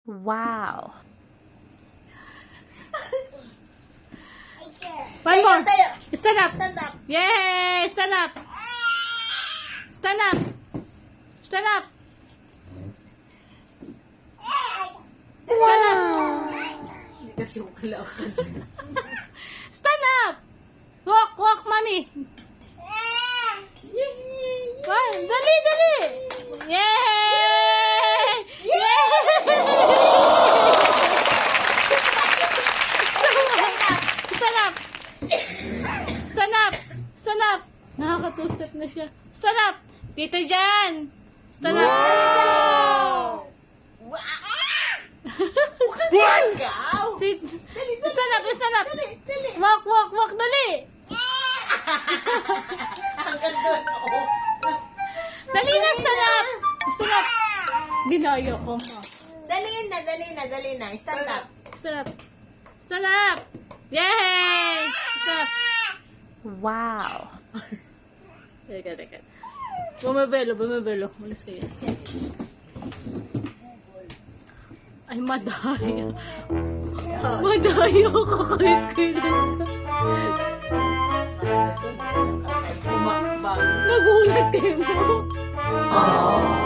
Wow. One more. Tayo. Stand up. Stand up. Yay! Stand up. Stand up. Stand up. Stand up. Hindi kasi yung kalawan. Stand up. Walk, walk, mommy. One. Dali, dali. Yay! Yay! Stand up. Stand up. Stand up. Nakaka-two-step na siya. Stand up. Dito dyan. Stand up. Ikaw. Sit. Stand up. Stand up. Dali, dali. Walk, walk, walk. Dali. Hanggang doon. Oo. Dali na. Stand up. Stand up. Binayo ko. Dali na, dali na, dali na. Stand up. Stand up. Stand up. Yay! Stand up. Wow. Teka, teka. Bumabelo, bumabelo. Malis kayo. Ay, madayo. Madayo ako kahit kailan. Umakbang. Nagulat kayo mo. Oh.